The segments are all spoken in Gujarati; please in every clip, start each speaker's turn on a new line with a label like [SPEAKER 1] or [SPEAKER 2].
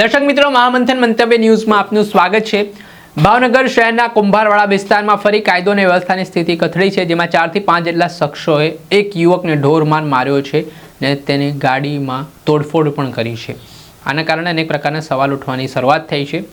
[SPEAKER 1] દર્શક મિત્રો, મહામંથન મંતવ્ય ન્યૂઝમાં આપનું સ્વાગત છે। ભાવનગર શહેરના કુંભારવાડા વિસ્તારમાં ફરી કાયદો અને વ્યવસ્થાની સ્થિતિ કથળી છે, જેમાં 4 થી 5 જેટલા શખ્સોએ એક યુવકને ઢોરમાર માર્યો છે ને તેની ગાડીમાં તોડફોડ પણ કરી છે। આના કારણે અનેક પ્રકારના સવાલ ઉઠવાની શરૂઆત થઈ છે।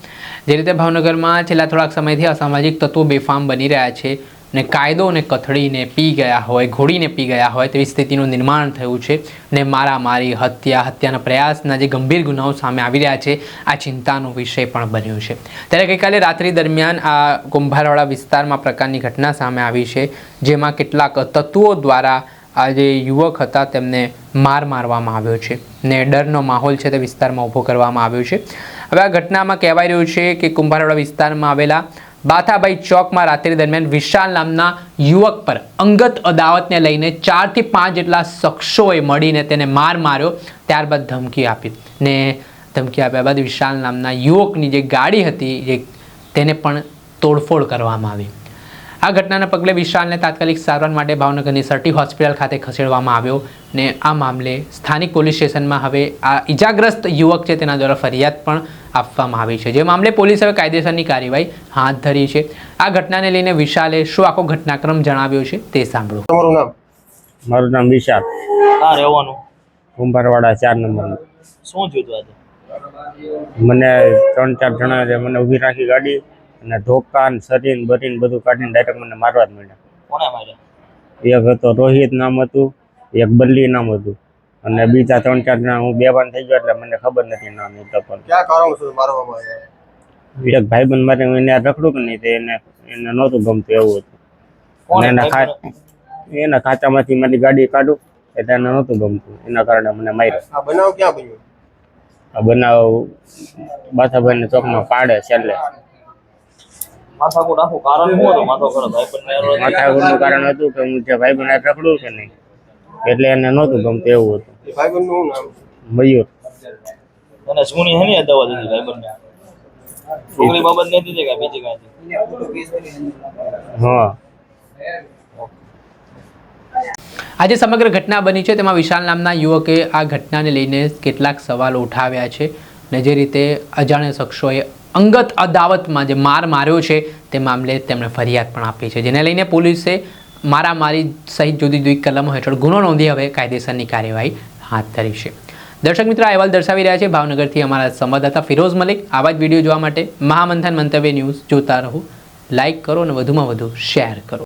[SPEAKER 1] જે રીતે ભાવનગરમાં છેલ્લા થોડાક સમયથી અસામાજિક તત્વો બેફામ બની રહ્યા છે ને કાયદોને કથળીને પી ગયા હોય, ઘોડીને પી ગયા હોય તેવી સ્થિતિનું નિર્માણ થયું છે ને મારામારી, હત્યાના પ્રયાસના જે ગંભીર ગુનાઓ સામે આવી રહ્યા છે, આ ચિંતાનો વિષય પણ બન્યો છે। ત્યારે ગઈકાલે રાત્રિ દરમિયાન આ કુંભારવાડા વિસ્તારમાં પ્રકારની ઘટના સામે આવી છે, જેમાં કેટલાક તત્વો દ્વારા આ જે યુવક હતા તેમને મારવામાં આવ્યો છે ને ડરનો માહોલ છે તે વિસ્તારમાં ઊભો કરવામાં આવ્યો છે। હવે આ ઘટનામાં કહેવાય રહ્યું છે કે કુંભારવાડા વિસ્તારમાં આવેલા બાથાભાઈ ચોકમાં રાત્રિ દરમિયાન વિશાલ નામના યુવક પર અંગત અદાવતને લઈને 4 થી 5 જેટલા શખ્સોએ મળીને તેને માર્યો। ત્યારબાદ ધમકી આપી ને ધમકી આપ્યા બાદ વિશાલ નામના યુવકની જે ગાડી હતી તેને પણ તોડફોડ કરવામાં આવી। આ ઘટનાના પગલે વિશાલને તાત્કાલિક સારવાર માટે ભાવનગરની સર્ટી હોસ્પિટલ ખાતે ખસેડવામાં આવ્યો ને આ મામલે સ્થાનિક પોલીસ સ્ટેશનમાં હવે આ ઇજાગ્રસ્ત યુવક છે તેના દ્વારા ફરિયાદ પણ આપવામાં આવી છે, જે મામલે પોલીસ હવે કાયદેસરની કાર્યવાહી હાથ ધરી છે। આ ઘટનાને લઈને વિશાલે શું આખો ઘટનાક્રમ જણાવ્યો છે તે સાંભળો।
[SPEAKER 2] તમારું નામ?
[SPEAKER 3] મારું નામ વિશાલ।
[SPEAKER 4] હા, રહેવાનું
[SPEAKER 3] કુંભારવાડા 4 નંબરનું।
[SPEAKER 4] શું થયું આજે?
[SPEAKER 3] મને 3-4 જણા મને ઊભી રાખી ગાડી અને ધોકાન શરીર બરીન બધું કાઢીને ડાયરેક્ટ મને મારવા જ માંડ્યા।
[SPEAKER 4] કોને માર્યા?
[SPEAKER 3] એક હતો રોહિત નામ હતું, એક બલ્લી નામ હતું અને બીજા 3-4 જણા હું બેભાન થઈ ગયો એટલે મને ખબર નથી નામ એટલા પણ
[SPEAKER 2] ક્યાં કારણસર મારવામાં આવ્યા?
[SPEAKER 3] એક ભાઈબંધ મારે એને રખડું કે નહીં તે એને નહોતું ગમતું એવું હતું અને એના ખાતામાંથી મારી ગાડી કાઢું એટલે એને નહોતું ગમતું, એના કારણે મને માર્યો।
[SPEAKER 2] આ બનાવ ક્યાં બન્યો?
[SPEAKER 3] આ બનાવ બાથાભાઈને ચોકમાં પાડે છેલ્લે।
[SPEAKER 4] માથાકૂટ આખું કારણ શું હતું?
[SPEAKER 3] માથાકૂટનું કારણ હતું કે હું જે ભાઈબંધ રખડું કે નહીં એટલે એને નહોતું ગમતું એવું હતું।
[SPEAKER 2] એ ભાઈબંધનું શું નામ?
[SPEAKER 3] મયુર।
[SPEAKER 4] એને સુણી હે ને દવા દીધી ભાઈબંધને? છોકરી બાબત નહીં દીધી કે બીજી કાંઈ?
[SPEAKER 3] હા।
[SPEAKER 1] આજે સમગ્ર ઘટના બની છે તેમાં વિશાલ નામના યુવકે આ ઘટનાને લઈને કેટલાક સવાલો ઉઠાવ્યા છે ને જે રીતે અજાણ્યા શખ્સોએ અંગત અદાવતમાં જે માર્યો છે તે મામલે તેમણે ફરિયાદ પણ આપી છે, જેને લઈને પોલીસે મારામારી સહિત જુદી જુદી કલમો હેઠળ ગુનો નોંધી હવે કાયદેસરની કાર્યવાહી હાથ ધરી છે। દર્શક મિત્રો, આ અહેવાલ દર્શાવી રહ્યા છે ભાવનગરથી અમારા સંવાદદાતા ફિરોઝ મલિક। આવા જ વિડીયો જોવા માટે મહામંથન મંતવ્ય ન્યૂઝ જોતા રહો, લાઇક કરો અને વધુમાં વધુ શેર કરો।